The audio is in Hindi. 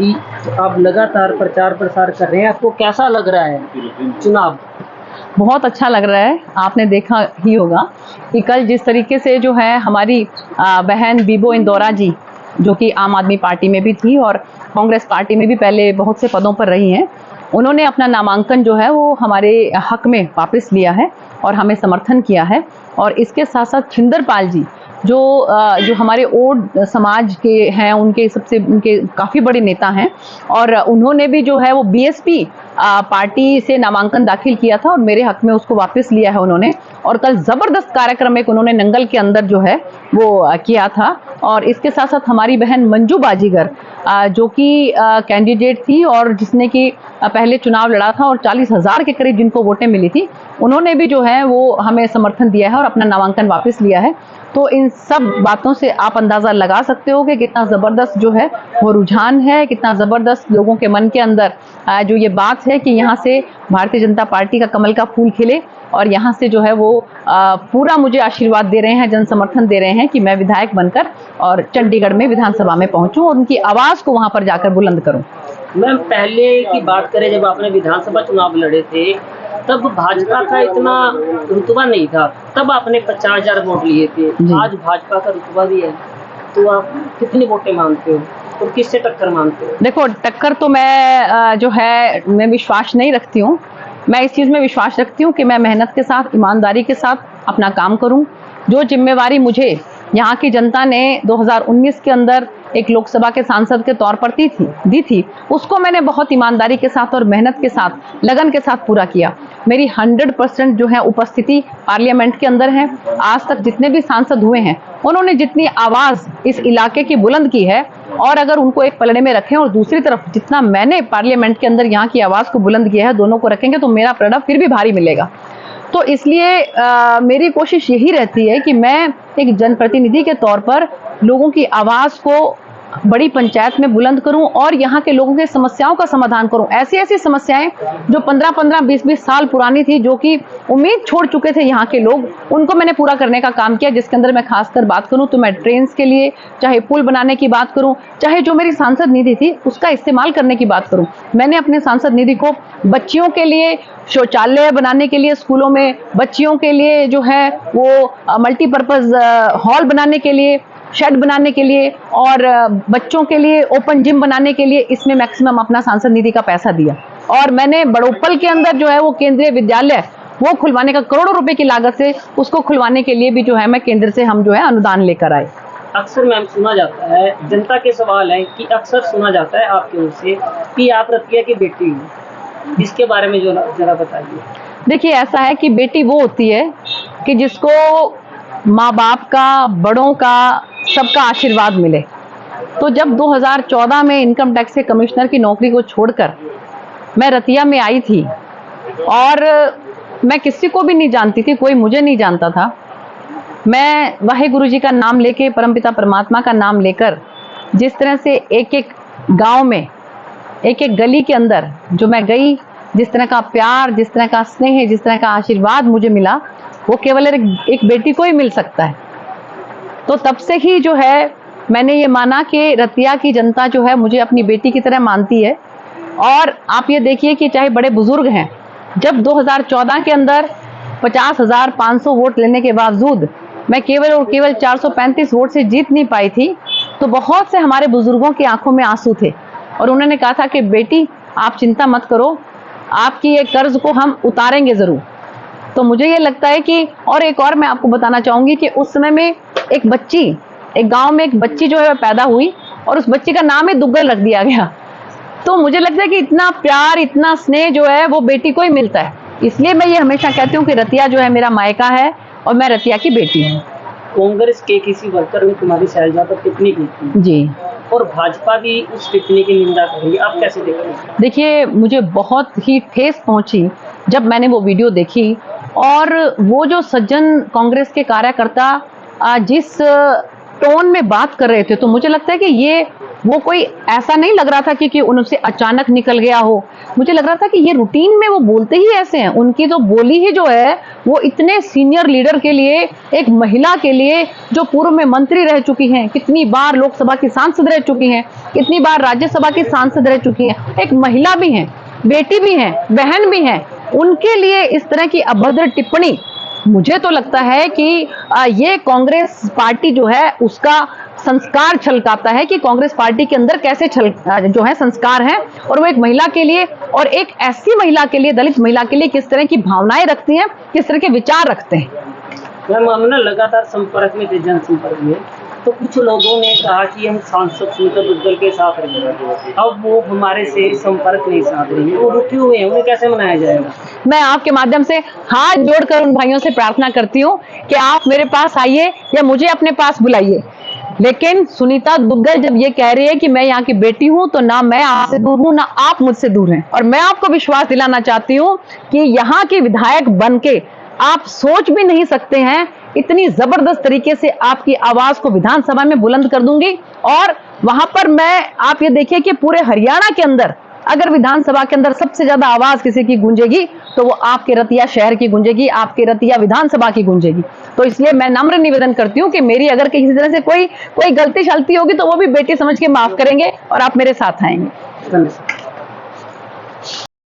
आप लगातार प्रचार प्रसार कर रहे हैं, आपको कैसा लग रहा है चुनाव? बहुत अच्छा लग रहा है। आपने देखा ही होगा कि कल जिस तरीके से जो है हमारी बहन बीबो इंदौरा जी, जो कि आम आदमी पार्टी में भी थी और कांग्रेस पार्टी में भी पहले बहुत से पदों पर रही हैं, उन्होंने अपना नामांकन जो है वो हमारे हक में वापस लिया है और हमें समर्थन किया है। और इसके साथ साथ छिंदरपाल जी जो हमारे ओड समाज के हैं, उनके काफ़ी बड़े नेता हैं और उन्होंने भी जो है वो बीएसपी पार्टी से नामांकन दाखिल किया था और मेरे हक में उसको वापस लिया है उन्होंने। और कल ज़बरदस्त कार्यक्रम एक उन्होंने नंगल के अंदर जो है वो किया था। और इसके साथ साथ हमारी बहन मंजू बाजीगर जो कि कैंडिडेट थी और जिसने कि पहले चुनाव लड़ा था और 40,000 के करीब जिनको वोटें मिली थी, उन्होंने भी जो है वो हमें समर्थन दिया है और अपना नामांकन वापस लिया है। तो इन सब बातों से आप अंदाज़ा लगा सकते हो कि कितना ज़बरदस्त जो है वो रुझान है, कितना ज़बरदस्त लोगों के मन के अंदर जो ये बात है कि यहाँ से भारतीय जनता पार्टी का कमल का फूल खिले और यहाँ से जो है वो पूरा मुझे आशीर्वाद दे रहे हैं, जन समर्थन दे रहे हैं कि मैं विधायक बनकर और चंडीगढ़ में विधानसभा में पहुँचूँ और उनकी आवाज़ को वहाँ पर जाकर बुलंद करूँ। मैम, पहले की बात करें, जब आपने विधानसभा चुनाव लड़े थे तब भाजपा का इतना रुतबा नहीं था, तब आपने 50,000 वोट लिए थे। आज भाजपा का रुतबा भी है, तो आप कितनी वोटें मानते हो और किससे टक्कर मानते हो? देखो, टक्कर तो मैं विश्वास नहीं रखती हूँ। मैं इस चीज़ में विश्वास रखती हूँ कि मैं मेहनत के साथ, ईमानदारी के साथ अपना काम करूँ। जो जिम्मेवारी मुझे यहाँ की जनता ने 2019 के अंदर एक लोकसभा के सांसद के तौर पर दी थी, उसको मैंने बहुत ईमानदारी के साथ और मेहनत के साथ, लगन के साथ पूरा किया। मेरी 100% जो है उपस्थिति पार्लियामेंट के अंदर है। आज तक जितने भी सांसद हुए हैं, उन्होंने जितनी आवाज़ इस इलाके की बुलंद की है, और अगर उनको एक पलड़े में रखें और दूसरी तरफ जितना मैंने पार्लियामेंट के अंदर यहाँ की आवाज़ को बुलंद किया है, दोनों को रखेंगे तो मेरा प्रणव फिर भी भारी मिलेगा। तो इसलिए मेरी कोशिश यही रहती है कि मैं एक जनप्रतिनिधि के तौर पर लोगों की आवाज़ को बड़ी पंचायत में बुलंद करूं और यहाँ के लोगों की समस्याओं का समाधान करूं। ऐसी समस्याएं जो 15-15, 20-20 साल पुरानी थी, जो कि उम्मीद छोड़ चुके थे यहाँ के लोग, उनको मैंने पूरा करने का काम किया। जिसके अंदर मैं खासकर बात करूं तो मैं ट्रेन्स के लिए, चाहे पुल बनाने की बात करूं, चाहे जो मेरी सांसद निधि थी उसका इस्तेमाल करने की बात करूं। मैंने अपने सांसद निधि को बच्चियों के लिए शौचालय बनाने के लिए, स्कूलों में बच्चियों के लिए जो है वो मल्टीपर्पज़ हॉल बनाने के लिए, शेड बनाने के लिए और बच्चों के लिए ओपन जिम बनाने के लिए, इसमें मैक्सिमम अपना सांसद निधि का पैसा दिया। और मैंने बड़ोपल के अंदर जो है वो केंद्रीय विद्यालय वो खुलवाने का, करोड़ों रुपए की लागत से उसको खुलवाने के लिए भी जो है मैं केंद्र से हम जो है अनुदान लेकर आए। अक्सर मैम सुना जाता है, जनता के सवाल है कि अक्सर सुना जाता है आपके ओर से कि आप रतिया की बेटी हो, इसके बारे में जो जरा बताइए। देखिए, ऐसा है कि बेटी वो होती है कि जिसको माँ बाप का, बड़ों का, सबका आशीर्वाद मिले। तो जब 2014 में इनकम टैक्स के कमिश्नर की नौकरी को छोड़कर मैं रतिया में आई थी और मैं किसी को भी नहीं जानती थी, कोई मुझे नहीं जानता था। मैं वाहेगुरु जी का नाम लेके, परमपिता परमात्मा का नाम लेकर, जिस तरह से एक एक गांव में, एक एक गली के अंदर जो मैं गई, जिस तरह का प्यार, जिस तरह का स्नेह, जिस तरह का आशीर्वाद मुझे मिला, वो केवल एक बेटी को ही मिल सकता है। तो तब से ही जो है मैंने ये माना कि रतिया की जनता जो है मुझे अपनी बेटी की तरह मानती है। और आप ये देखिए कि चाहे बड़े बुजुर्ग हैं, जब 2014 के अंदर 50,500 वोट लेने के बावजूद मैं केवल और केवल 435 वोट से जीत नहीं पाई थी, तो बहुत से हमारे बुजुर्गों की आंखों में आंसू थे और उन्होंने कहा था कि बेटी आप चिंता मत करो, आपकी ये कर्ज को हम उतारेंगे ज़रूर। तो मुझे ये लगता है कि, और एक और मैं आपको बताना चाहूँगी कि उस समय में एक गांव में एक बच्ची जो है पैदा हुई और उस बच्ची का नाम ही दुग्गल रख दिया गया। तो मुझे लगता है कि इतना प्यार, इतना स्नेह जो है वो बेटी को ही मिलता है। इसलिए मैं ये हमेशा कहती हूँ कि रतिया जो है मेरा मायका है और मैं रतिया की बेटी हूँ। कांग्रेस के किसी वर्कर ने तुम्हारी शैलजा पर टिप्पणी की थी जी, और भाजपा भी उस टिप्पणी की निंदा करेगी, आप कैसे देखते हैं? देखिए, मुझे बहुत ही ठेस पहुंची जब मैंने वो वीडियो देखी और वो जो सज्जन कांग्रेस के कार्यकर्ता जिस टोन में बात कर रहे थे, तो मुझे लगता है कि ये वो कोई ऐसा नहीं लग रहा था कि उनसे अचानक निकल गया हो। मुझे लग रहा था कि ये रूटीन में वो बोलते ही ऐसे हैं। उनकी तो बोली ही जो है वो इतने सीनियर लीडर के लिए, एक महिला के लिए जो पूर्व में मंत्री रह चुकी हैं, कितनी बार लोकसभा की सांसद रह चुकी हैं, कितनी बार राज्यसभा की सांसद रह चुकी हैं, एक महिला भी हैं, बेटी भी हैं, बहन भी हैं, उनके लिए इस तरह की अभद्र टिप्पणी, मुझे तो लगता है कि ये कांग्रेस पार्टी जो है उसका संस्कार छलकाता है कि कांग्रेस पार्टी के अंदर कैसे जो है संस्कार हैं, और वो एक महिला के लिए और एक ऐसी महिला के लिए, दलित महिला के लिए किस तरह की भावनाएं रखती हैं, किस तरह के विचार रखते हैं। मैम, हम ना लगातार संपर्क में थे, जनसंपर्क में, तो कुछ लोगों ने कहा कि हम सांसद सुनीता दुग्गल के साथ रहेंगे। अब वो हमारे से संपर्क नहीं साध रही है, वो रुके हुए हैं, उन्हें कैसे मनाया जाएगा? मैं आपके माध्यम से हाथ जोड़कर उन भाइयों से प्रार्थना करती हूँ कि आप मेरे पास आइए या मुझे अपने पास बुलाइए, लेकिन सुनीता दुग्गल जब ये कह रही है कि मैं यहाँ की बेटी हूँ, तो ना मैं आपसे दूर हूँ ना आप मुझसे दूर हैं। और मैं आपको विश्वास दिलाना चाहती हूँ कि यहाँ के विधायक बनके आप सोच भी नहीं सकते हैं इतनी जबरदस्त तरीके से आपकी आवाज को विधानसभा में बुलंद कर दूंगी। और वहां पर आप ये देखिए कि पूरे हरियाणा के अंदर अगर विधानसभा के अंदर सबसे ज्यादा आवाज किसी की गूंजेगी तो वो आपके रतिया शहर की गूंजेगी, आपके रतिया विधानसभा की गूंजेगी। तो इसलिए मैं नम्र निवेदन करती हूँ कि मेरी अगर किसी तरह से कोई गलती शलती होगी तो वो भी बेटी समझ के माफ करेंगे और आप मेरे साथ आएंगे। धन्यवाद।